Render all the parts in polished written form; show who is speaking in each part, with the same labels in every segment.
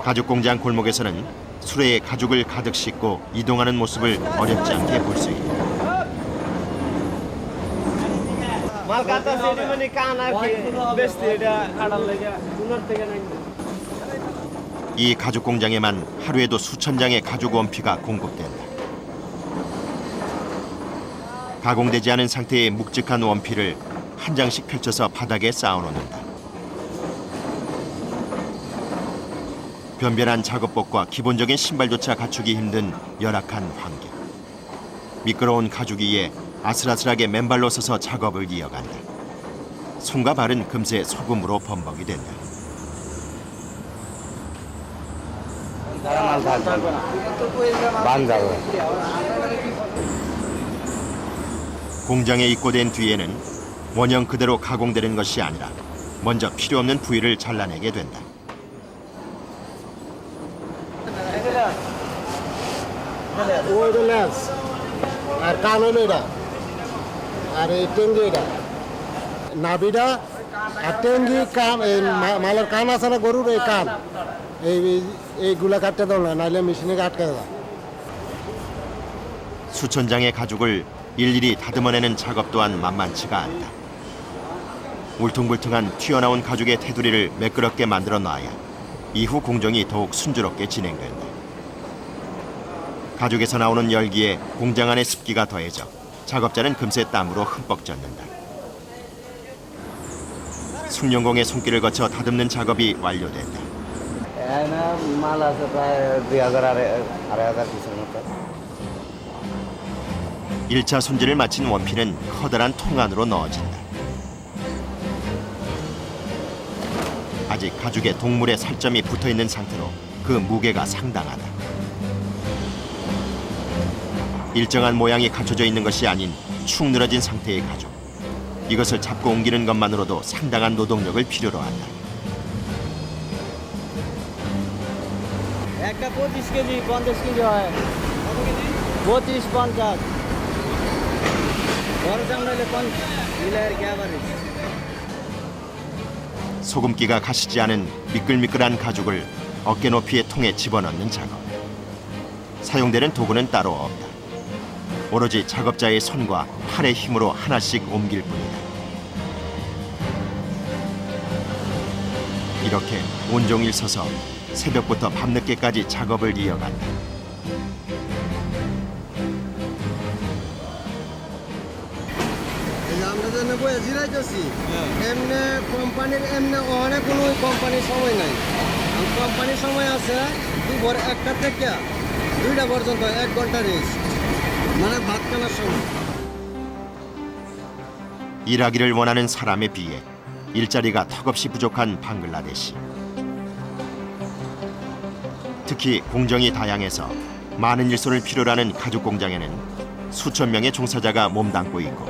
Speaker 1: 가죽 공장 골목에서는 수레에 가죽을 가득 싣고 이동하는 모습을 어렵지 않게 볼 수 있다. 이 가죽 공장에만 하루에도 수천 장의 가죽 원피가 공급된다. 가공되지 않은 상태의 묵직한 원피를 한 장씩 펼쳐서 바닥에 쌓아놓는다. 변변한 작업복과 기본적인 신발조차 갖추기 힘든 열악한 환경. 미끄러운 가죽 위에 아슬아슬하게 맨발로 서서 작업을 이어간다. 손과 발은 금세 소금으로 범벅이 된다. 공장에 입고된 뒤에는 원형 그대로 가공되는 것이 아니라 먼저 필요 없는 부위를 잘라내게 된다.
Speaker 2: আর কান হলো এটা আর এই টেঙ্গি এটা নাভিটা আর টেঙ্গি কান এই মালের কান আছে না গরুর এই কান এইগুলা কাটতে দাও না নাইলে মেশিনে আটকে দেয়
Speaker 1: 수천 장의 가죽을 일일이 다듬어내는 작업 또한 만만치가 않다. 울퉁불퉁한 튀어나온 가죽의 테두리를 매끄럽게 만들어 놔야 이후 공정이 더욱 순조롭게 진행된다. 가죽에서 나오는 열기에 공장 안의 습기가 더해져 작업자는 금세 땀으로 흠뻑 젖는다. 숙련공의 손길을 거쳐 다듬는 작업이 완료된다. 1차 손질을 마친 원피는 커다란 통 안으로 넣어진다. 아직 가죽에 동물의 살점이 붙어있는 상태로 그 무게가 상당하다. 일정한 모양이 갖춰져 있는 것이 아닌 축 늘어진 상태의 가죽. 이것을 잡고 옮기는 것만으로도 상당한 노동력을 필요로 한다.
Speaker 3: একটা 25 কেজি 50 কেজি হয় 25 50 বড় চামড়ালে 50 মিলায়ের গ্যাভারেজ
Speaker 1: 소금기가 가시지 않은 미끌미끌한 가죽을 어깨 높이의 통에 집어넣는 작업. 사용되는 도구는 따로 없다. 오로지 작업자의 손과 팔의 힘으로 하나씩 옮길 뿐이다. 이렇게 온종일 서서 새벽부터 밤늦게까지 작업을 이어간다.
Speaker 2: আমরা যে নেবো জিরাইতেছি এমনি কোম্পানির এমনি অনেক কোনো কোম্পানির সময় নাই কোম্পানির সময় আছে দুপুর 1টা থেকে 2টা পর্যন্ত 1 ঘন্টা রেস্ট মানে ভাত খাওয়ার সময়
Speaker 1: 일하기를 원하는 사람에 비해 일자리가 턱없이 부족한 방글라데시. 특히 공정이 다양해서 많은 일손을 필요로 하는 가죽 공장에는 수천 명의 종사자가 몸담고 있고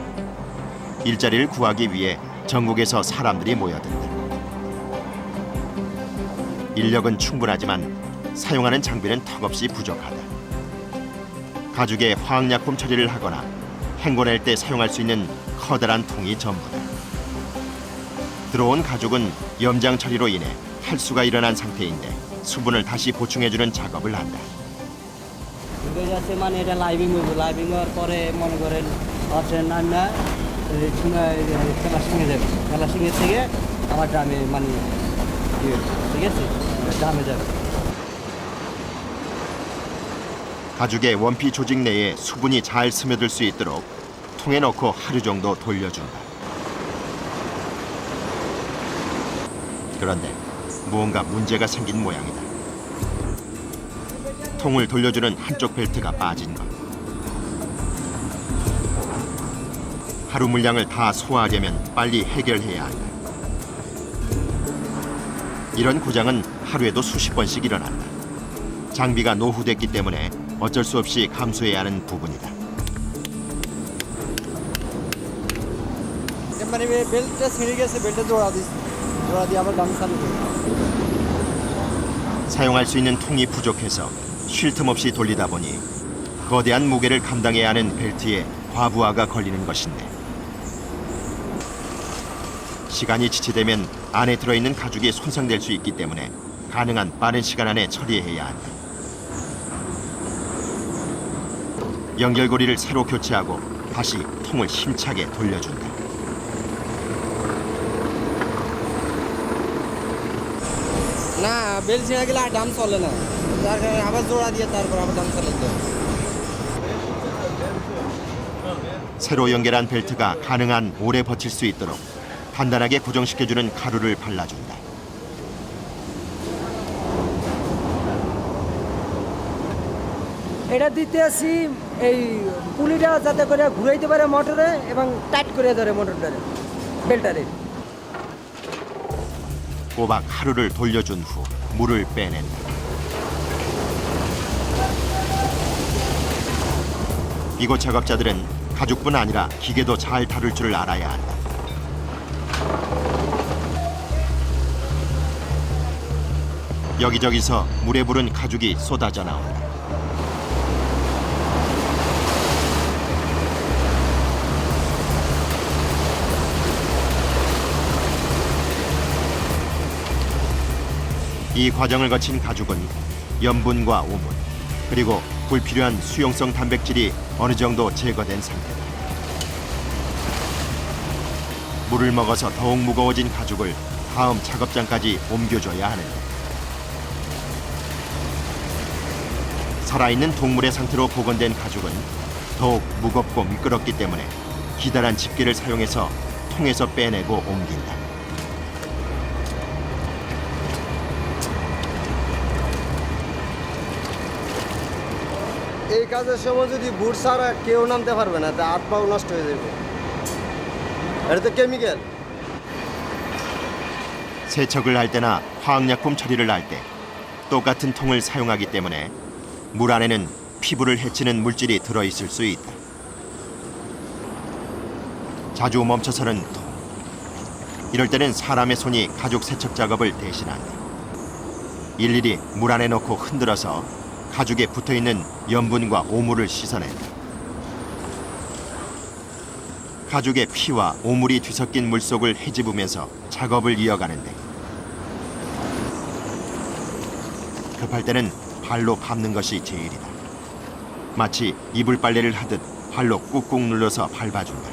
Speaker 1: 일자리를 구하기 위해 전국에서 사람들이 모여든다. 인력은 충분하지만 사용하는 장비는 턱없이 부족하다. 가죽에 화학약품 처리를 하거나 헹궈낼 때 사용할 수 있는 커다란 통이 전부다. 들어온 가죽은 염장 처리로 인해 탈수가 일어난 상태인데 수분을 다시 보충해주는 작업을 한다.
Speaker 3: ডুবে যাচ্ছে মানে এটা লাইভিং হইব লাইভিং হওয়ার পরে মনে করেন অপশন না খেলা শিঙে যাবে খেলা শিঙে থেকে আমার ড্রামে মানে ঠিক আছে ড্রামে যাবে
Speaker 1: 가죽의 원피 조직 내에 수분이 잘 스며들 수 있도록 통에 넣고 하루 정도 돌려준다. 그런데 무언가 문제가 생긴 모양이다. 통을 돌려주는 한쪽 벨트가 빠진 것. 하루 물량을 다 소화하려면 빨리 해결해야 한다. 이런 고장은 하루에도 수십 번씩 일어난다. 장비가 노후됐기 때문에 어쩔 수 없이 감수해야 하는 부분이다.
Speaker 3: মানে বেল্টটা ছিঁড়ে গেছে বেল্টে জোড়া দিয়ে আবার গান চালু করি
Speaker 1: 사용할 수 있는 통이 부족해서 쉴 틈 없이 돌리다 보니 거대한 무게를 감당해야 하는 벨트에 과부하가 걸리는 것인데 시간이 지체되면 안에 들어있는 가죽이 손상될 수 있기 때문에 가능한 빠른 시간 안에 처리해야 한다. 연결고리를 새로 교체하고 다시 통을 힘차게 돌려준다.
Speaker 3: না বেল ছিঁড়ে গেলে আর দাম চলে না যার কারণে আবার জোড়া দিয়ে তারপর আবার দাম চলে যায়
Speaker 1: 새로 연결한 벨트가 가능한 오래 버틸 수 있도록 단단하게 고정시켜주는 가루를 발라준다.
Speaker 4: এটা দিতে আসি এই পুলিটা যাতে করে ঘুরাইতে পারে মোটরে এবং টাইট করে ধরে মোটরটারে বেল্টারে
Speaker 1: 꼬박 하루를 돌려준 후 물을 빼낸다. 이곳 작업자들은 가죽뿐 아니라 기계도 잘 다룰 줄을 알아야 한다. 여기저기서 물에 부른 가죽이 쏟아져 나온다. 이 과정을 거친 가죽은 염분과 오물 그리고 불필요한 수용성 단백질이 어느 정도 제거된 상태다. 물을 먹어서 더욱 무거워진 가죽을 다음 작업장까지 옮겨줘야 하는데 살아있는 동물의 상태로 복원된 가죽은 더욱 무겁고 미끄럽기 때문에 기다란 집게를 사용해서 통에서 빼내고 옮긴다.
Speaker 3: এই কাজের সময় যদি বুট ছাড়া কেউ নামতে পারবে না তা হাত পাও নষ্ট হয়ে যাবে এটা তো কেমিক্যাল
Speaker 1: 세척을 할 때나 화학약품 처리를 할 때 똑같은 통을 사용하기 때문에 물 안에는 피부를 해치는 물질이 들어있을 수 있다. 자주 멈춰서는 통. 이럴 때는 사람의 손이 가죽 세척 작업을 대신한다. 일일이 물 안에 넣고 흔들어서 가죽에 붙어있는 염분과 오물을 씻어낸다. 가죽에 피와 오물이 뒤섞인 물속을 헤집으면서 작업을 이어가는데 급할 때는 발로 밟는 것이 제일이다. 마치 이불 빨래를 하듯 발로 꾹꾹 눌러서 밟아준다.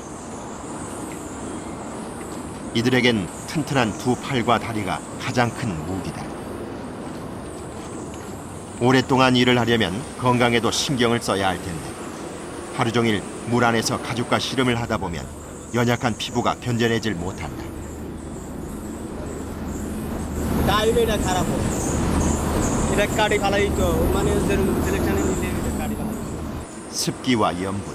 Speaker 1: 이들에겐 튼튼한 두 팔과 다리가 가장 큰 무기다. 오랫동안 일을 하려면 건강에도 신경을 써야 할 텐데 하루 종일 물 안에서 가죽과 씨름을 하다 보면 연약한 피부가 견뎌내질 못한다.
Speaker 3: টাইম এটা খারাপ হবে এটা কাটি ফালাই তো মানে যেরকম সিলেকশনে নিলে এটা কাটি ফালাই
Speaker 1: 습기와 염분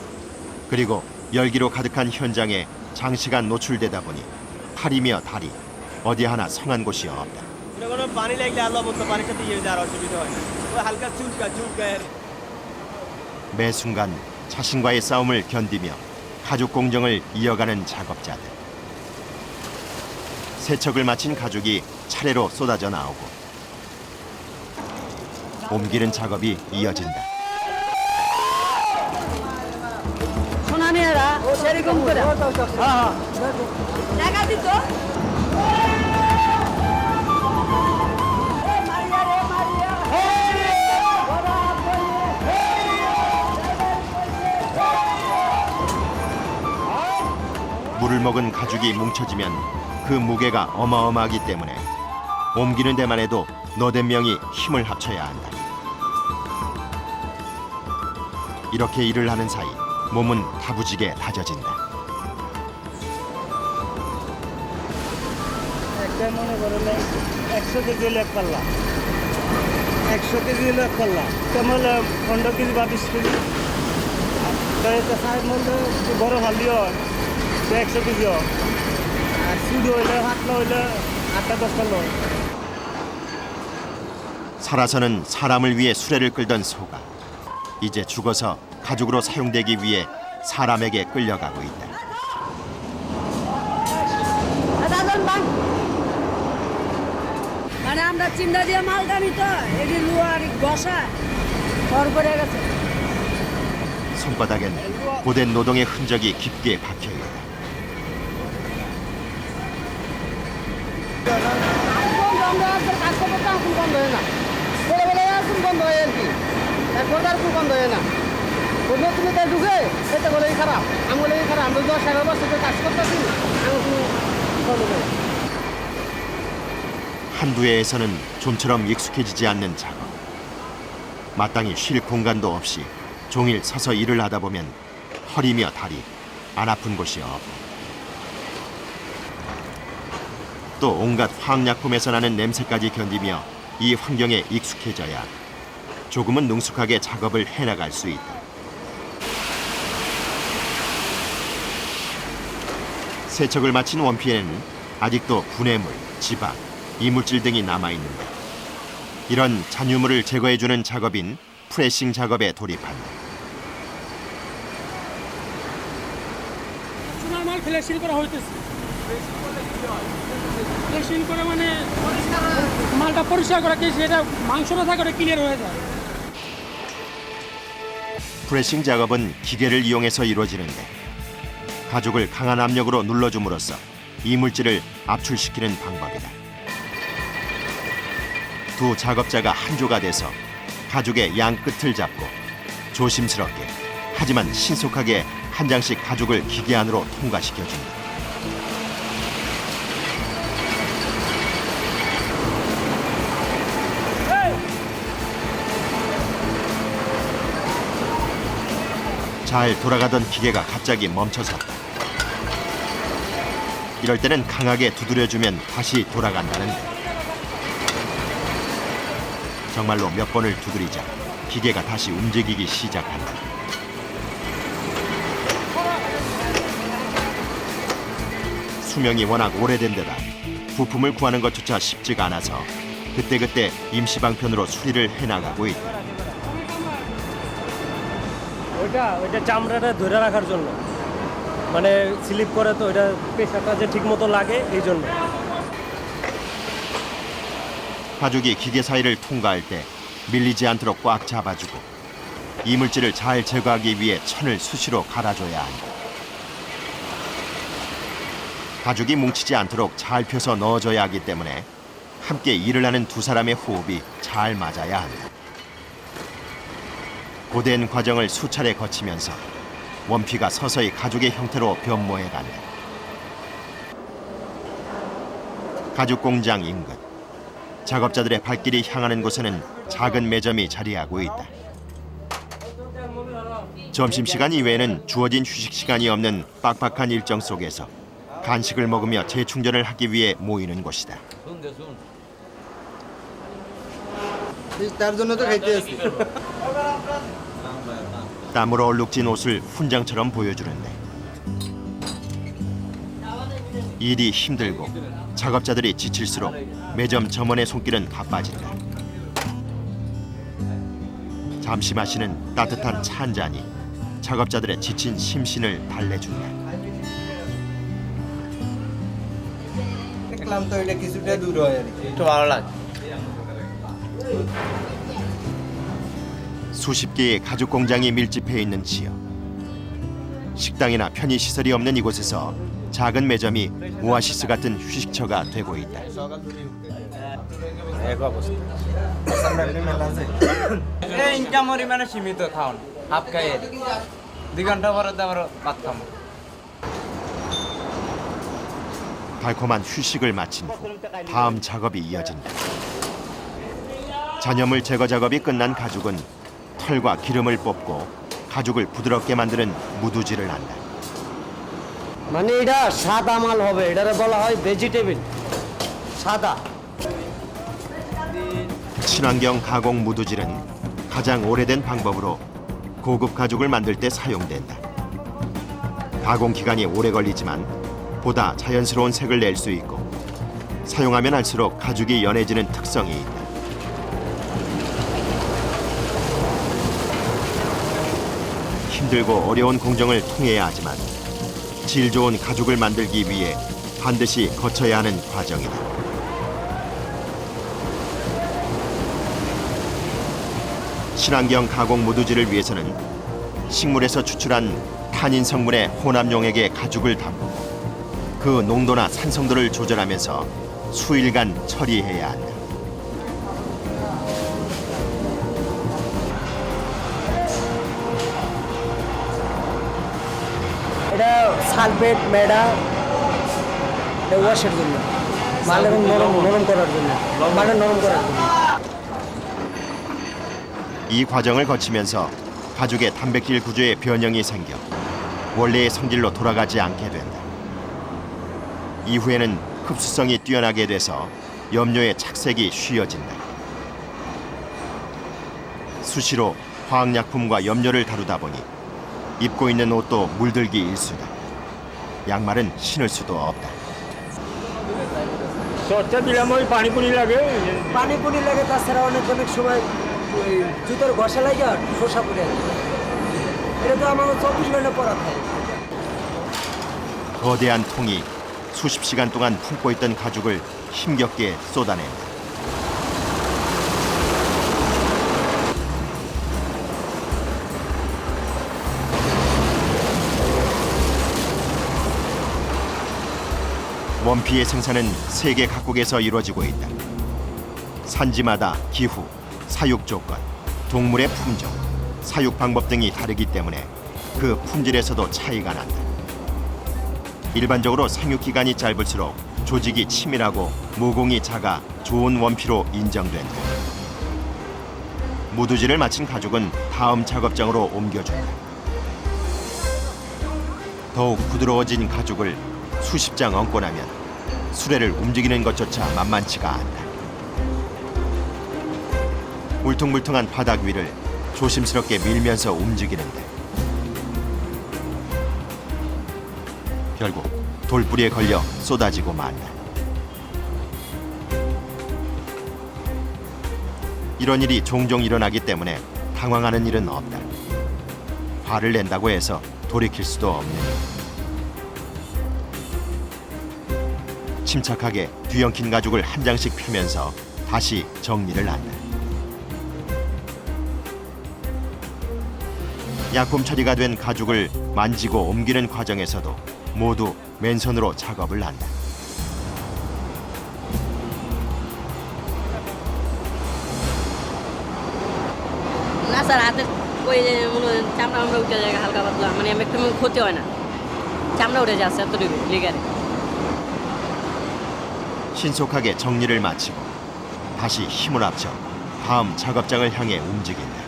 Speaker 1: 그리고 열기로 가득한 현장에 장시간 노출되다 보니 팔이며 다리 어디 하나 성한 곳이 없다.
Speaker 3: এটা কোনো পানি লাগলে আল্লাহ বলতে পানির সাথে ইয়ে যাওয়ার অসুবিধা হয় না ওই হালকা চুলকায়
Speaker 1: 매 순간 자신과의 싸움을 견디며 가죽 공정을 이어가는 작업자들. 세척을 마친 가죽이 차례로 쏟아져 나오고 옮기는 작업이 이어진다.
Speaker 4: সোনানিয়ারা সেরকম করে টাকা দিত
Speaker 1: 물을 먹은 가죽이 뭉쳐지면 그 무게가 어마어마하기 때문에 옮기는 데만 해도 너댓 명이 힘을 합쳐야 한다. 이렇게 일을 하는 사이 몸은 다부지게 다져진다.
Speaker 5: একটা মনে করেন 100 কেজি হলে এক পাল্লা 100 কেজি হলে এক পাল্লা তেমন 15 কেজি বা 20 কেজি তাই তো সাহেব মধ্যে বড় ভালি হয় 100 কেজি হয় আর সুদ হইলে হাতলা হইলে 8-10 팔로
Speaker 1: 살아서는 사람을 위해 수레를 끌던 소가 이제 죽어서 가죽으로 사용되기 위해 사람에게 끌려가고 있다.
Speaker 4: দাদন বাং মানে আমরা চিন্তা দিয়ে মাল দামি তো এটি লুয়ার ঘষা করে গেছে
Speaker 1: 손바닥엔 고된 노동의 흔적이 깊게 박혀 있다.
Speaker 4: আমরা কাজ করতে এখন বন্ধ হয় না, বলে বলে এখন বন্ধ হয় আর কি, একবার আর এখন বন্ধ হয় না। ওই নতুন তাই ঢুকে এতে বলে এই খারাপ, আমি বলে এই খারাপ, আমি 10-11 বছর ধরে কাজ করতেছি, আমি বন্ধ করে।
Speaker 1: 한두 해에서는 좀처럼 익숙해지지 않는 작업. 마땅히 쉴 공간도 없이 종일 서서 일을 하다 보면 허리며 다리 안 아픈 곳이 없고 또 온갖 화학약품에서 나는 냄새까지 견디며 이 환경에 익숙해져야 조금은 능숙하게 작업을 해나갈 수 있다. 세척을 마친 원피에는 아직도 분해물, 지방, 이물질 등이 남아있는데 이런 잔유물을 제거해주는 작업인 프레싱 작업에 돌입한다.
Speaker 6: চুনার মাল ফ্লেশিং করা হইতেছে। ফ্লেশিং করে মানে মালটা পরিষ্কার করা কি সেটা মাংসটা থাকে ক্লিয়ার হয়ে যায়।
Speaker 1: 프레싱 작업은 기계를 이용해서 이루어지는데 가죽을 강한 압력으로 눌러줌으로써 이물질을 압출시키는 방법이다. 두 작업자가 한조가 돼서 가죽의 양 끝을 잡고 조심스럽게 하지만 신속하게 한 장씩 가죽을 기계 안으로 통과시켜준다. 잘 돌아가던 기계가 갑자기 멈춰섰다. 이럴 때는 강하게 두드려주면 다시 돌아간다는데 정말로 몇 번을 두드리자 기계가 다시 움직이기 시작한다. 수명이 워낙 오래된 데다 부품을 구하는 것조차 쉽지가 않아서 그때그때 임시방편으로 수리를 해나가고 있다.
Speaker 5: ওইটা চামড়াটা ধরে রাখার জন্য, মানে স্লিপ করে তো ওইটা পেশাটা যে ঠিক মতো লাগে এই জন্য।
Speaker 1: 가죽이 기계 사이를 통과할 때 밀리지 않도록 꽉 잡아주고 이물질을 잘 제거하기 위해 천을 수시로 갈아줘야 한다. 가죽이 뭉치지 않도록 잘 펴서 넣어줘야 하기 때문에 함께 일을 하는 두 사람의 호흡이 잘 맞아야 한다. 고된 과정을 수차례 거치면서 원피가 서서히 가죽의 형태로 변모해간다. 가죽 공장 인근 작업자들의 발길이 향하는 곳에는 작은 매점이 자리하고 있다. 점심시간 이외에는 주어진 휴식 시간이 없는 빡빡한 일정 속에서 간식을 먹으며 재충전을 하기 위해 모이는 곳이다.
Speaker 3: তার জন্য তো খাইতে আসি।
Speaker 1: 땀으로 얼룩진 옷을 훈장처럼 보여주는데 일이 힘들고 작업자들이 지칠수록 매점 점원의 손길은 바빠진다. 잠시 마시는 따뜻한 차 한 잔이 작업자들의 지친 심신을 달래준다.
Speaker 3: দেখলাম তো এটা কিছুটা দূর হয় আর কি, একটু ভালো লাগে।
Speaker 1: 수십 개의 가죽 공장이 밀집해 있는 지역. 식당이나 편의 시설이 없는 이곳에서 작은 매점이 오아시스 같은 휴식처가 되고 있다.
Speaker 7: ইনকাম পরিমাণে সীমিত খাওয়ান হাফ খাইয়ে 2 ঘন্টা পরে তো আবার ভাত খাবো।
Speaker 1: 달콤한 휴식을 마친 후 다음 작업이 이어진다. 잔여물 제거 작업이 끝난 가죽은 털과 기름을 뽑고 가죽을 부드럽게 만드는 무두질을 한다.
Speaker 4: মানে এটা সাদা মাল হবে, এটারে বলা হয় ভেজিটেবল সাদা।
Speaker 1: 친환경 가공 무두질은 가장 오래된 방법으로 고급 가죽을 만들 때 사용된다. 가공 기간이 오래 걸리지만 보다 자연스러운 색을 낼 수 있고 사용하면 할수록 가죽이 연해지는 특성이 있다. 힘들고 어려운 공정을 통해야 하지만 질 좋은 가죽을 만들기 위해 반드시 거쳐야 하는 과정이다. 친환경 가공 무두질을 위해서는 식물에서 추출한 탄닌 성분의 혼합용액에 가죽을 담고 그 농도나 산성도를 조절하면서 수일간 처리해야 한다.
Speaker 4: এটা সালফেট মেডা ওয়াশের জন্য মাল এবং নরম করার জন্য মালটা নরম করার জন্য
Speaker 1: 이 과정을 거치면서 가죽의 단백질 구조에 변형이 생겨 원래의 성질로 돌아가지 않게 된다. 이후에는 흡수성이 뛰어나게 돼서 염료의 착색이 쉬워진다. 수시로 화학약품과 염료를 다루다 보니 입고 있는 옷도 물들기 일수다. 양말은 신을 수도 없다.
Speaker 4: পানি পুনি লাগে তাছাড়া অনেক সময় ওই জুতোর ঘষা লাগে আর শোষা পড়ে যায় এটা তো আমার 24 ঘন্টা পরা থাকে
Speaker 1: 거대한 통이 수십 시간 동안 품고 있던 가죽을 힘겹게 쏟아낸다. 원피의 생산은 세계 각국에서 이루어지고 있다. 산지마다 기후, 사육 조건, 동물의 품종, 사육 방법 등이 다르기 때문에 그 품질에서도 차이가 난다. 일반적으로 생육 기간이 짧을수록 조직이 치밀하고 모공이 작아 좋은 원피로 인정된다. 무두질을 마친 가죽은 다음 작업장으로 옮겨준다. 더욱 부드러워진 가죽을 수십 장 얹고 나면 수레를 움직이는 것조차 만만치가 않다. 울퉁불퉁한 바닥 위를 조심스럽게 밀면서 움직이는데 결국 돌뿌리에 걸려 쏟아지고 만다. 이런 일이 종종 일어나기 때문에 당황하는 일은 없다. 화를 낸다고 해서 돌이킬 수도 없는 일. 침착하게 뒤엉킨 가죽을 한 장씩 펴면서 다시 정리를 한다. 약품 처리가 된 가죽을 만지고 옮기는 과정에서도 모두 맨손으로 작업을 한다.
Speaker 8: না স্যার হাতে ওই যে মনে হয় চামড়া আমরা উঠে যায় হালকা পাতলা মানে একটু ক্ষতি হয় না চামড়া উঠে যাচ্ছে এতটুকু লিগারে
Speaker 1: 신속하게 정리를 마치고 다시 힘을 합쳐 다음 작업장을 향해 움직인다.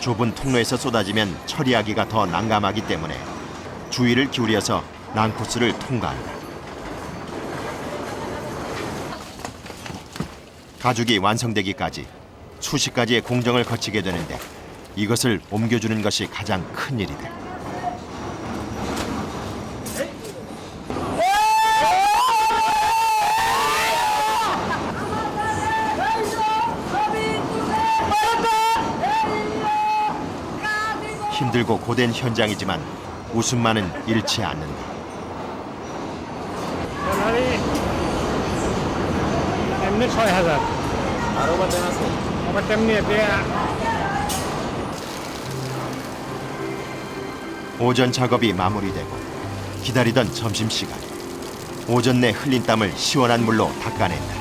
Speaker 1: 좁은 통로에서 쏟아지면 처리하기가 더 난감하기 때문에 주의를 기울여서 난코스를 통과한다. 가죽이 완성되기까지 수십 가지의 공정을 거치게 되는데 이것을 옮겨주는 것이 가장 큰 일이다. 힘들고 고된 현장이지만 웃음만은 잃지 않는다.
Speaker 5: এমনি 6000
Speaker 3: আরও বাজার আছে
Speaker 5: আবার তেমনি
Speaker 1: 오전 작업이 마무리되고 기다리던 점심시간. 오전 내 흘린 땀을 시원한 물로 닦아낸다.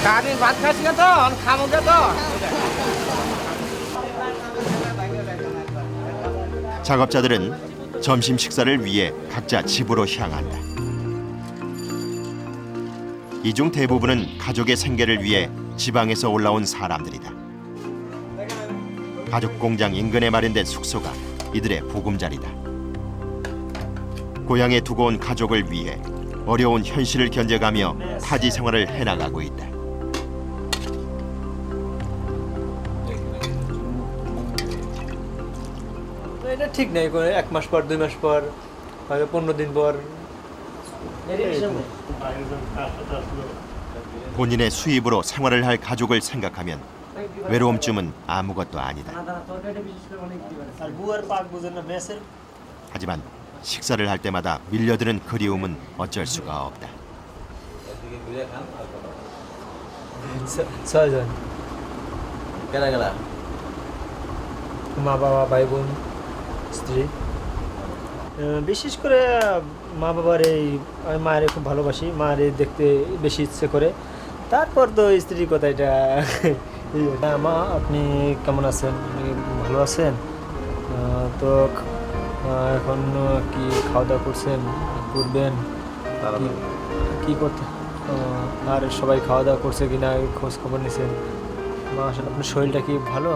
Speaker 4: গাড়ির ভাত খাচ্ছি না তো খামো গে তো
Speaker 1: 작업자들은 점심 식사를 위해 각자 집으로 향한다. 이 중 대부분은 가족의 생계를 위해 지방에서 올라온 사람들이다. 가죽 공장 인근에 마련된 숙소가 이들의 보금자리다. 고향에 두고 온 가족을 위해 어려운 현실을 견뎌가며 타지 생활을 해나가고 있다.
Speaker 9: এটা ঠিক নেই করে 1 মাস পর 2 মাস পর হয়তো 15 দিন পর
Speaker 1: 본인의 수입으로 생활을 할 가족을 생각하면 외로움쯤은 아무것도 아니다.
Speaker 5: আর বুয়ার পাক বুঝেন না মেসের
Speaker 1: 하지만 식사를 할 때마다 밀려드는 그리움은 어쩔 수가 없다.
Speaker 9: 6 জন
Speaker 3: কেনা গেলা
Speaker 9: মা বাবা ভাই বোন স্ত্রী বিশেষ করে মা বাবার এই আমি মায়ের খুব ভালোবাসি মায়ের দেখতে বেশি ইচ্ছে করে তারপর তো স্ত্রীর কথা এটা হ্যাঁ মা আপনি কেমন আছেন? আপনি ভালো আছেন? তো এখন কি খাওয়া দাওয়া করছেন? করবেন? কি করতে আর সবাই খাওয়া দাওয়া করছে কিনা খোঁজ খবর নিছেন? মা আসলে আপনার শরীরটা কি ভালো?